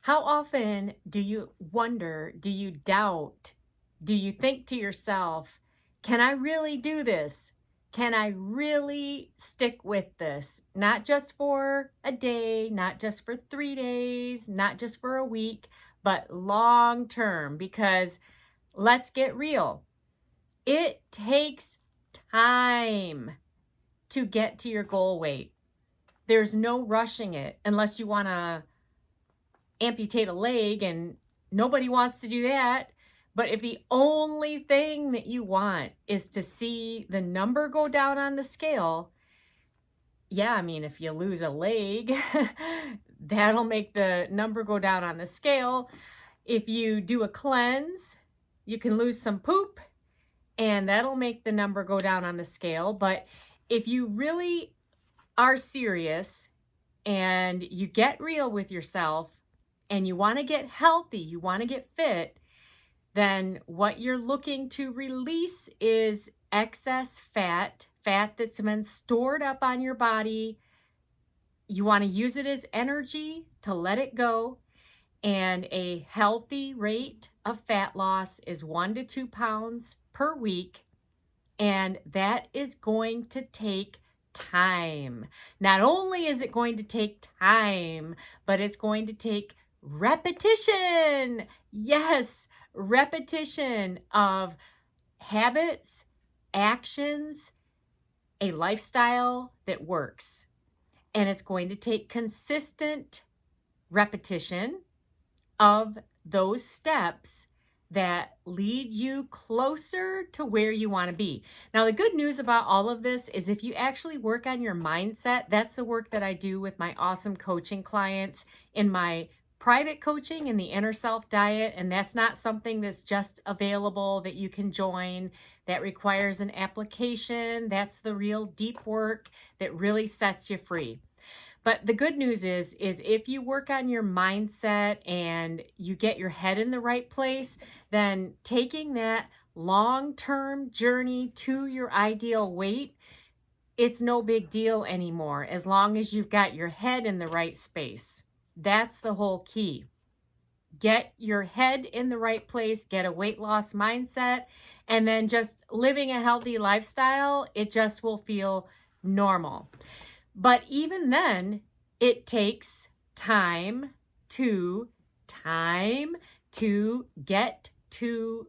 How often do you wonder, do you doubt, do you think to yourself, can I really do this? Can I really stick with this? Not just for a day, not just for 3 days, not just for a week, but long term. Because let's get real, it takes time to get to your goal weight. There's no rushing it unless you want to amputate a leg, and nobody wants to do that. But if the only thing that you want is to see the number go down on the scale, yeah, I mean, if you lose a leg, that'll make the number go down on the scale. If you do a cleanse, you can lose some poop, and that'll make the number go down on the scale. But if you really are serious and you get real with yourself and you want to get healthy, you want to get fit, then what you're looking to release is excess fat, fat that's been stored up on your body. You want to use it as energy to let it go. And a healthy rate of fat loss is 1 to 2 pounds per week. And that is going to take time. Not only is it going to take time, but it's going to take repetition. Yes, repetition of habits, actions, a lifestyle that works. And it's going to take consistent repetition of those steps that lead you closer to where you want to be. Now, the good news about all of this is if you actually work on your mindset, that's the work that I do with my awesome coaching clients in my private coaching in the Inner Self Diet. And that's not something that's just available that you can join. That requires an application. That's the real deep work that really sets you free. But the good news is if you work on your mindset and you get your head in the right place, then taking that long-term journey to your ideal weight, it's no big deal anymore as long as you've got your head in the right space. That's the whole key. Get your head in the right place, get a weight loss mindset, and then just living a healthy lifestyle, it just will feel normal. But even then, it takes time to get to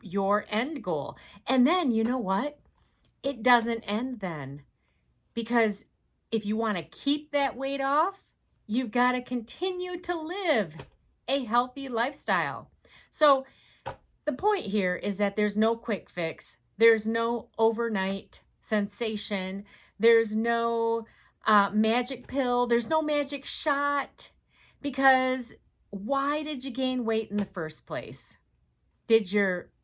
your end goal. And then, you know what? It doesn't end then. Because if you want to keep that weight off, you've got to continue to live a healthy lifestyle. So the point here is that there's no quick fix. There's no overnight sensation. There's no magic pill. There's no magic shot. Because why did you gain weight in the first place?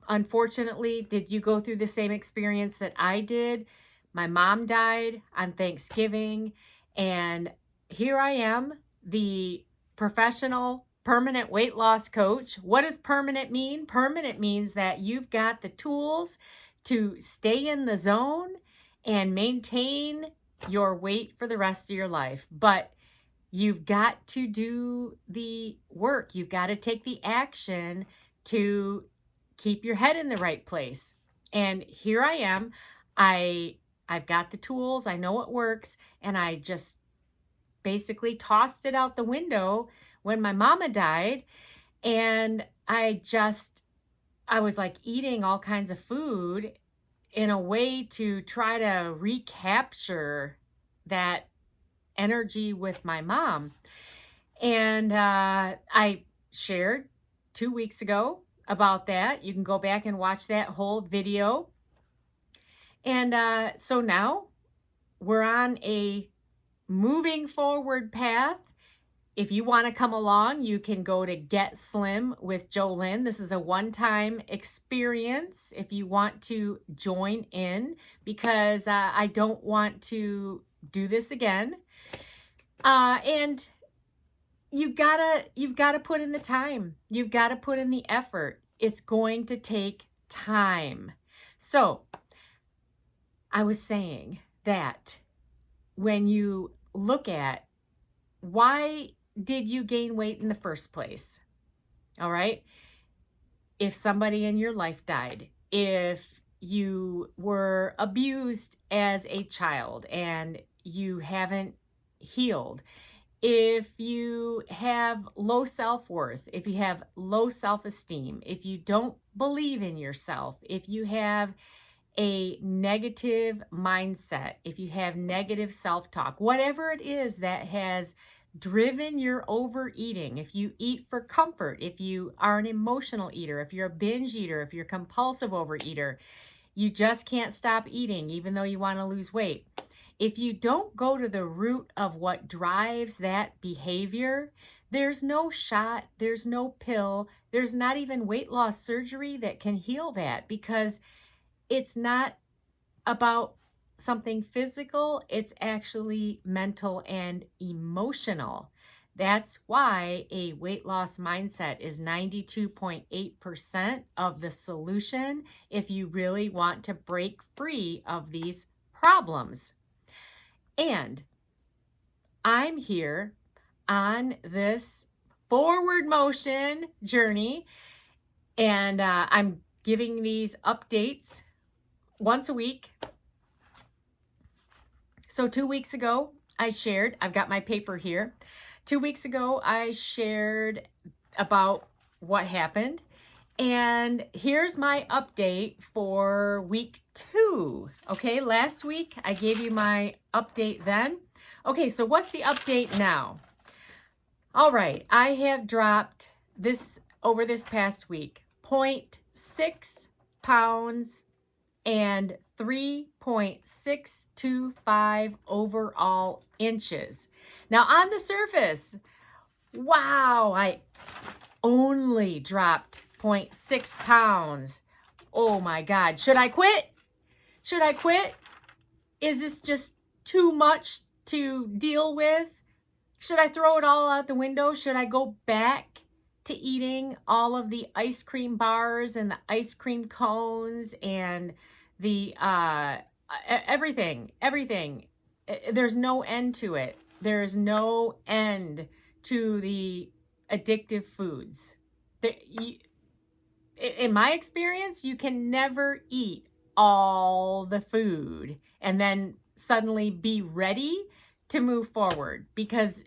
Unfortunately, did you go through the same experience that I did? My mom died on Thanksgiving, and here I am, the professional permanent weight loss coach. What does permanent mean? Permanent means that you've got the tools to stay in the zone and maintain your weight for the rest of your life. But you've got to do the work. You've got to take the action to keep your head in the right place. And here I am. I've got the tools. I know it works. And I just basically tossed it out the window when my mama died. And I was like eating all kinds of food in a way to try to recapture that energy with my mom. And I shared 2 weeks ago about that. You can go back and watch that whole video. And so now we're on a moving forward path. If you want to come along, you can go to Get Slim with Jolynn. This is a one-time experience if you want to join in, because I don't want to do this again. And you've got to put in the time. You've got to put in the effort. It's going to take time. So I was saying that when you look at why did you gain weight in the first place? All right. If somebody in your life died, if you were abused as a child and you haven't healed, if you have low self-worth, if you have low self-esteem, if you don't believe in yourself, if you have a negative mindset, if you have negative self-talk, whatever it is that has driven your overeating, if you eat for comfort, if you are an emotional eater, if you're a binge eater, if you're a compulsive overeater, you just can't stop eating even though you want to lose weight. If you don't go to the root of what drives that behavior, there's no shot, there's no pill, there's not even weight loss surgery that can heal that, because it's not about something physical, it's actually mental and emotional. That's why a weight loss mindset is 92.8% of the solution if you really want to break free of these problems. And I'm here on this forward motion journey, and I'm giving these updates once a week. So 2 weeks ago, I shared, I've got my paper here. 2 weeks ago, I shared about what happened. And here's my update for week 2. Okay, last week I gave you my update then. Okay, so what's the update now? All right, I have dropped this over this past week, 0.6 pounds and 3.625 overall inches. Now on the surface, wow, I only dropped 0.6 pounds. Oh my God, should I quit? Should I quit? Is this just too much to deal with? Should I throw it all out the window? Should I go back to eating all of the ice cream bars and the ice cream cones and the everything? There's no end to it. There's no end to the addictive foods. In my experience, you can never eat all the food and then suddenly be ready to move forward, because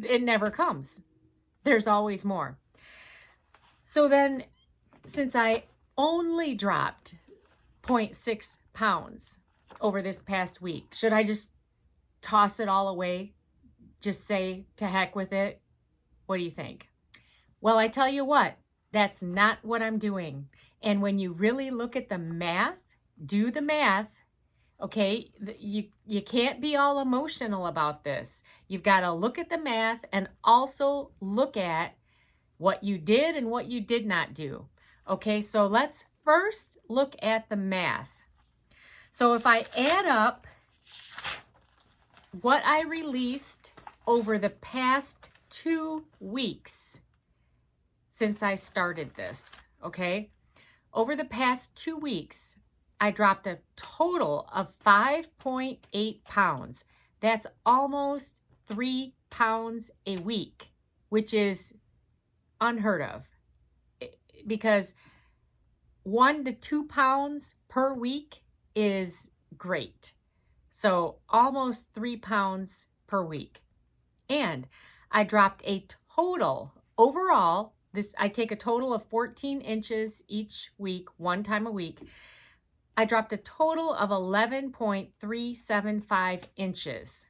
it never comes. There's always more. So then, since I only dropped 0.6 pounds over this past week, should I just toss it all away? Just say to heck with it? What do you think? Well, I tell you what, that's not what I'm doing. And when you really look at the math, do the math, okay, you can't be all emotional about this. You've got to look at the math and also look at what you did and what you did not do. Okay, so let's first look at the math. So if I add up what I released over the past 2 weeks since I started this, okay, over the past 2 weeks, I dropped a total of 5.8 pounds. That's almost 3 pounds a week, which is unheard of, because 1 to 2 pounds per week is great. So almost 3 pounds per week. And I dropped a total overall, I take a total of 14 inches each week, 1 time a week. I dropped a total of 11.375 inches.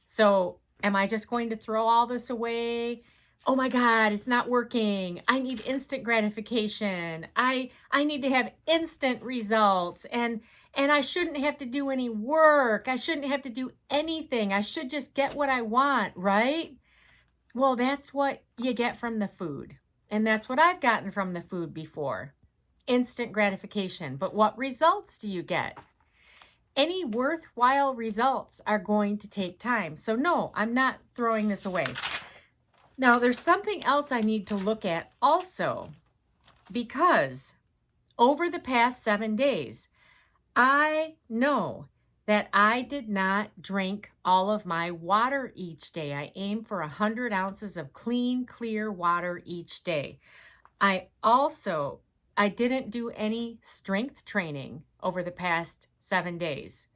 So am I just going to throw all this away? Oh my God, it's not working. I need instant gratification. I need to have instant results, and I shouldn't have to do any work. I shouldn't have to do anything. I should just get what I want, right? Well, that's what you get from the food. And that's what I've gotten from the food before. Instant gratification. But what results do you get? Any worthwhile results are going to take time. So no, I'm not throwing this away. Now, there's something else I need to look at also, because over the past 7 days, I know that I did not drink all of my water each day. I aim for 100 ounces of clean, clear water each day. I didn't do any strength training over the past 7 days.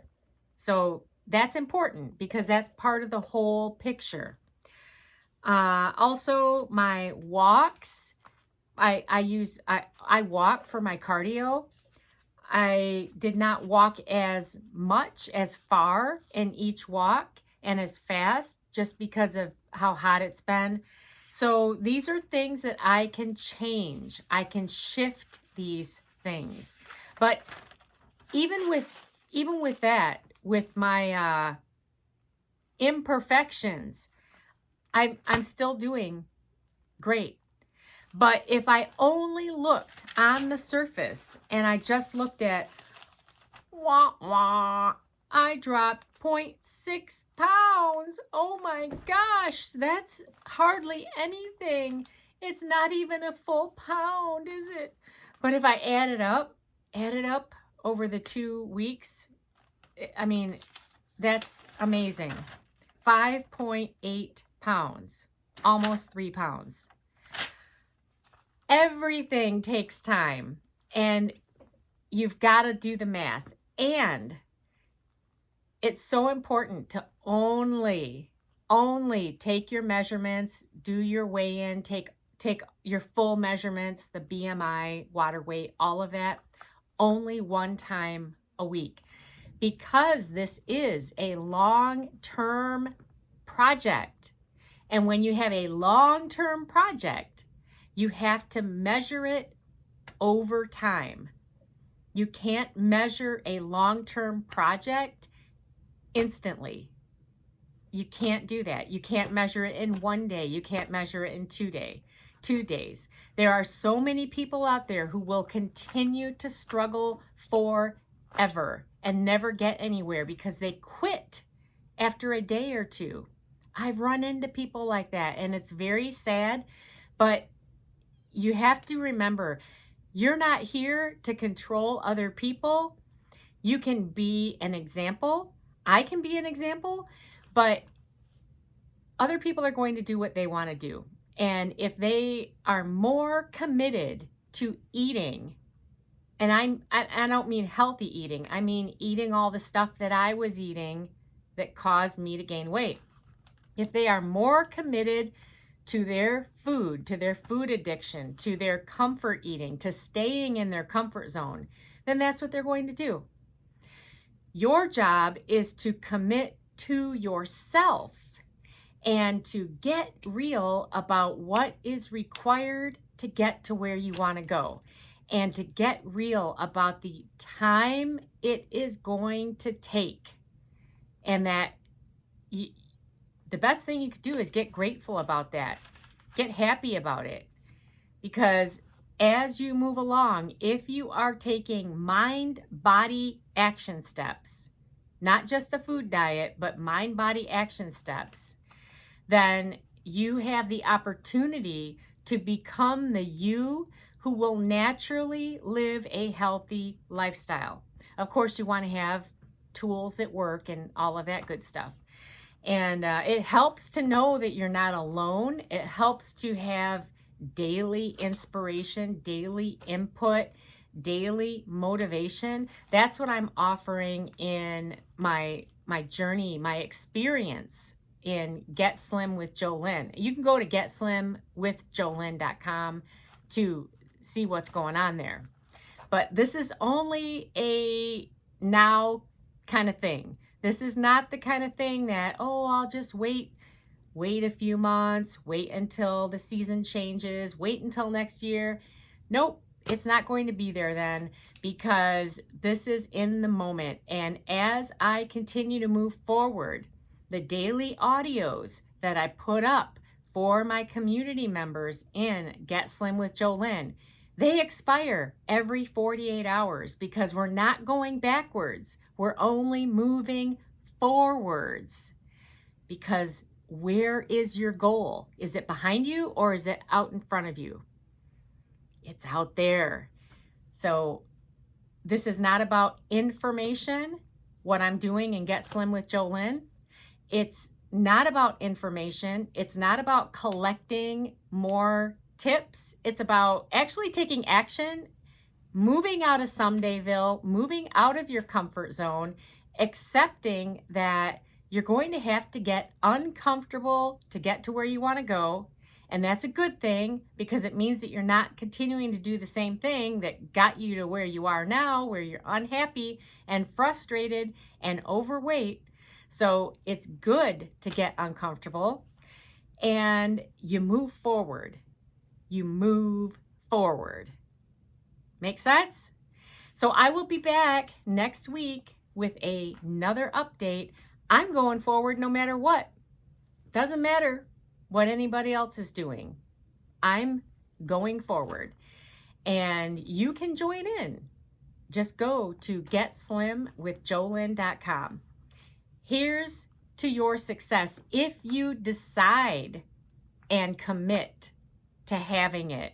So that's important because that's part of the whole picture. Also, my walks, I walk for my cardio. I did not walk as much, as far in each walk and as fast just because of how hot it's been. So these are things that I can change. I can shift these things. But even with that, with my imperfections, I'm still doing great. But if I only looked on the surface and I just looked at, wah, wah, I dropped 0.6 pounds. Oh my gosh, that's hardly anything. It's not even a full pound, is it? But if I add it up over the 2 weeks, I mean, that's amazing. 5.8 pounds, almost 3 pounds. Everything takes time, and you've got to do the math. And it's so important to only take your measurements, do your weigh-in, take your full measurements, the BMI, water weight, all of that, only one time a week. Because this is a long-term project. And when you have a long-term project, you have to measure it over time. You can't measure a long-term project instantly. You can't do that. You can't measure it in 1 day. You can't measure it in 2 days. There are so many people out there who will continue to struggle forever and never get anywhere because they quit after a day or two. I've run into people like that, and it's very sad, but you have to remember, you're not here to control other people. You can be an example. I can be an example, but other people are going to do what they want to do. And if they are more committed to eating, and I don't mean healthy eating, I mean eating all the stuff that I was eating that caused me to gain weight. If they are more committed to their food addiction, to their comfort eating, to staying in their comfort zone, then that's what they're going to do. Your job is to commit to yourself and to get real about what is required to get to where you want to go, and to get real about the time it is going to take, and that the best thing you could do is get grateful about that. Get happy about it. Because as you move along, if you are taking mind-body action steps, not just a food diet, but mind-body action steps, then you have the opportunity to become the you who will naturally live a healthy lifestyle. Of course, you want to have tools at work and all of that good stuff. And it helps to know that you're not alone. It helps to have daily inspiration, daily input, daily motivation. That's what I'm offering in my journey, my experience in Get Slim with JoLynn. You can go to getslimwithjolynn.com to see what's going on there. But this is only a now kind of thing. This is not the kind of thing that, oh, I'll just wait a few months, wait until the season changes, wait until next year. Nope, it's not going to be there then, because this is in the moment. And as I continue to move forward, the daily audios that I put up for my community members in Get Slim with JoLynn, they expire every 48 hours because we're not going backwards. We're only moving forwards. Because where is your goal? Is it behind you or is it out in front of you? It's out there. So this is not about information. what I'm doing in Get Slim with Jolynn. It's not about information. It's not about collecting more tips. It's about actually taking action, moving out of Somedayville, moving out of your comfort zone, accepting that you're going to have to get uncomfortable to get to where you want to go. And that's a good thing because it means that you're not continuing to do the same thing that got you to where you are now, where you're unhappy and frustrated and overweight. So it's good to get uncomfortable and you move forward. You move forward. Make sense? So I will be back next week with another update. I'm going forward no matter what. Doesn't matter what anybody else is doing. I'm going forward. And you can join in. Just go to getslimwithjolynn.com. Here's to your success if you decide and commit to having it.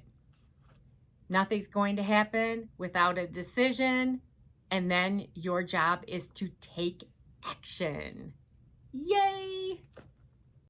Nothing's going to happen without a decision, and then your job is to take action. Yay!